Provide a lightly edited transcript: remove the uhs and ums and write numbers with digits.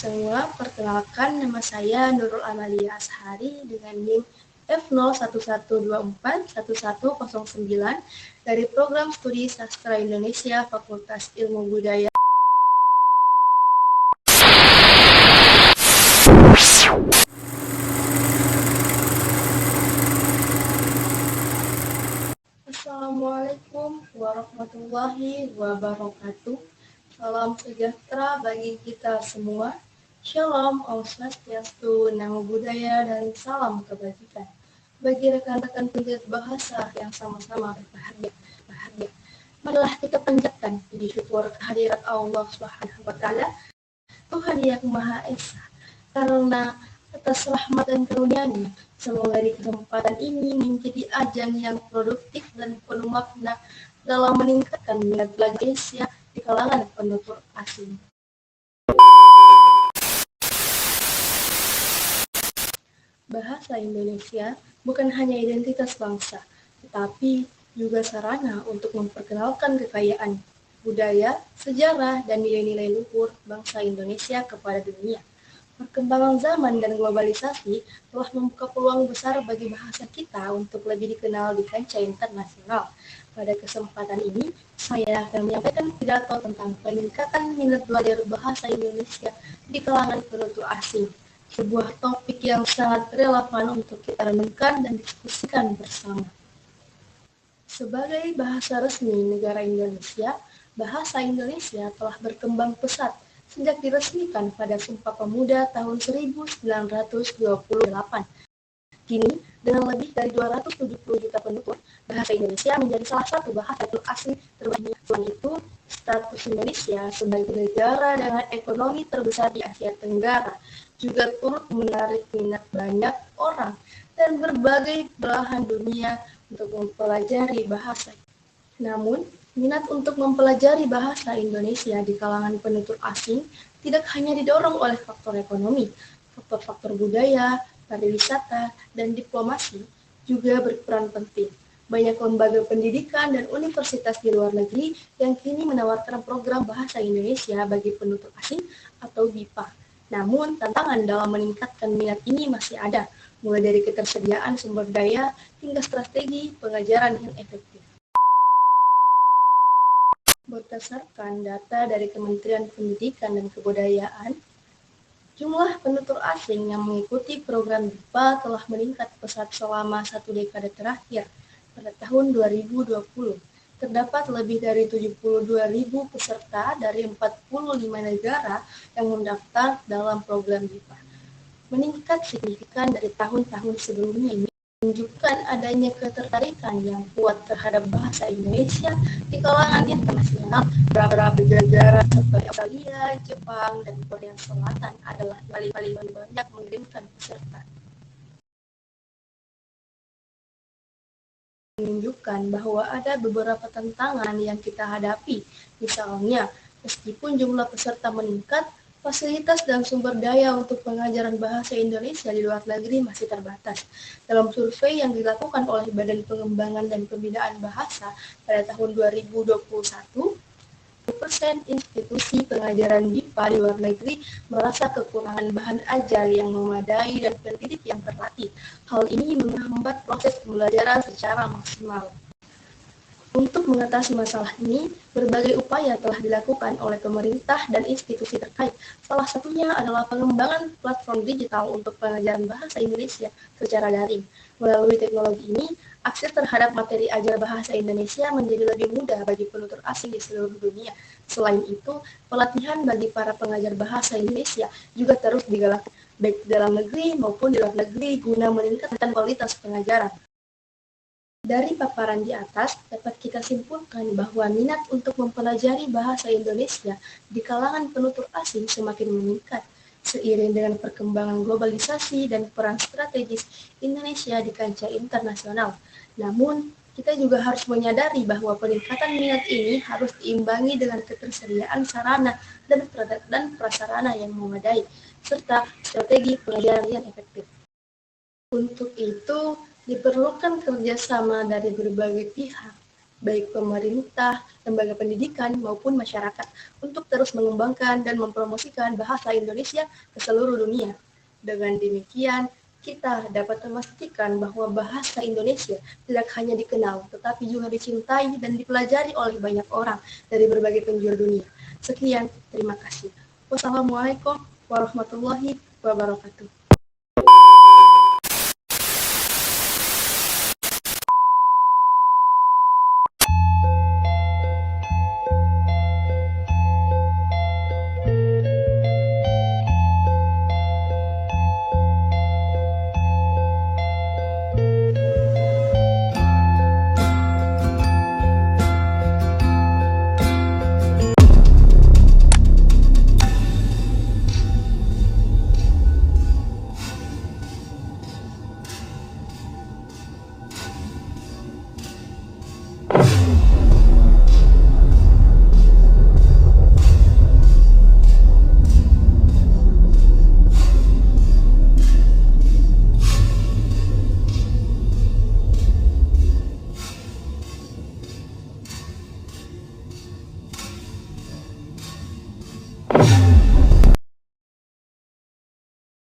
semua, perkenalkan nama saya Nurul Amalia Ashari dengan NIM F011241109 dari Program Studi Sastra Indonesia Fakultas Ilmu Budaya. Assalamualaikum warahmatullahi wabarakatuh. Salam sejahtera bagi kita semua. Shalom, Om Swastiastu, Namo Buddhaya, dan salam kebajikan. Bagi rekan-rekan pendidik bahasa yang sama-sama berbahagia, marilah kita panjatkan puji syukur kehadirat Allah Subhanahu wa Ta'ala, Tuhan yang Maha Esa, karena atas rahmat dan karunia-Nya, semoga di kesempatan ini menjadi ajang yang produktif dan penuh makna dalam meningkatkan minat belajar Indonesia di kalangan penutur asing. Bahasa Indonesia bukan hanya identitas bangsa, tetapi juga sarana untuk memperkenalkan kekayaan, budaya, sejarah, dan nilai-nilai luhur bangsa Indonesia kepada dunia. Perkembangan zaman dan globalisasi telah membuka peluang besar bagi bahasa kita untuk lebih dikenal di kancah internasional. Pada kesempatan ini, saya akan menyampaikan pidato tentang peningkatan minat belajar bahasa Indonesia di kalangan penutur asing, sebuah topik yang sangat relevan untuk kita renungkan dan diskusikan bersama. Sebagai bahasa resmi negara Indonesia, bahasa Indonesia telah berkembang pesat sejak diresmikan pada Sumpah Pemuda tahun 1928. Kini, dengan lebih dari 270 juta penutur, bahasa Indonesia menjadi salah satu bahasa asing terbanyak. Selain itu, status Indonesia sebagai negara dengan ekonomi terbesar di Asia Tenggara juga turut menarik minat banyak orang dan berbagai belahan dunia untuk mempelajari bahasa. Namun, minat untuk mempelajari bahasa Indonesia di kalangan penutur asing tidak hanya didorong oleh faktor ekonomi, faktor-faktor budaya, pariwisata, dan diplomasi juga berperan penting. Banyak lembaga pendidikan dan universitas di luar negeri yang kini menawarkan program bahasa Indonesia bagi penutur asing atau BIPA. Namun, tantangan dalam meningkatkan minat ini masih ada, mulai dari ketersediaan sumber daya hingga strategi pengajaran yang efektif. Berdasarkan data dari Kementerian Pendidikan dan Kebudayaan, jumlah penutur asing yang mengikuti program BIPA telah meningkat pesat selama 1 dekade terakhir. Pada tahun 2020, terdapat lebih dari 72.000 peserta dari 45 negara yang mendaftar dalam program BIPA. Meningkat signifikan dari tahun-tahun sebelumnya ini, menunjukkan adanya ketertarikan yang kuat terhadap bahasa Indonesia di kalangan internasional. Beberapa negara seperti Australia, Jepang, dan Korea Selatan adalah paling banyak mengirimkan peserta. Menunjukkan bahwa ada beberapa tantangan yang kita hadapi. Misalnya, meskipun jumlah peserta meningkat, fasilitas dan sumber daya untuk pengajaran bahasa Indonesia di luar negeri masih terbatas. Dalam survei yang dilakukan oleh Badan Pengembangan dan Pembinaan Bahasa pada tahun 2021, 20% institusi pengajaran BIPA di luar negeri merasa kekurangan bahan ajar yang memadai dan pendidik yang terlatih. Hal ini menghambat proses pembelajaran secara maksimal. Untuk mengatasi masalah ini, berbagai upaya telah dilakukan oleh pemerintah dan institusi terkait. Salah satunya adalah pengembangan platform digital untuk pengajaran bahasa Indonesia secara daring. Melalui teknologi ini, akses terhadap materi ajar bahasa Indonesia menjadi lebih mudah bagi penutur asing di seluruh dunia. Selain itu, pelatihan bagi para pengajar bahasa Indonesia juga terus digalakkan, baik di dalam negeri maupun di luar negeri, guna meningkatkan kualitas pengajaran. Dari paparan di atas, dapat kita simpulkan bahwa minat untuk mempelajari bahasa Indonesia di kalangan penutur asing semakin meningkat, seiring dengan perkembangan globalisasi dan peran strategis Indonesia di kancah internasional. Namun, kita juga harus menyadari bahwa peningkatan minat ini harus diimbangi dengan ketersediaan sarana dan prasarana yang memadai, serta strategi pengajaran yang efektif. Untuk itu, diperlukan kerjasama dari berbagai pihak, baik pemerintah, lembaga pendidikan, maupun masyarakat, untuk terus mengembangkan dan mempromosikan bahasa Indonesia ke seluruh dunia. Dengan demikian, kita dapat memastikan bahwa bahasa Indonesia tidak hanya dikenal, tetapi juga dicintai dan dipelajari oleh banyak orang dari berbagai penjuru dunia. Sekian, terima kasih. Wassalamualaikum warahmatullahi wabarakatuh.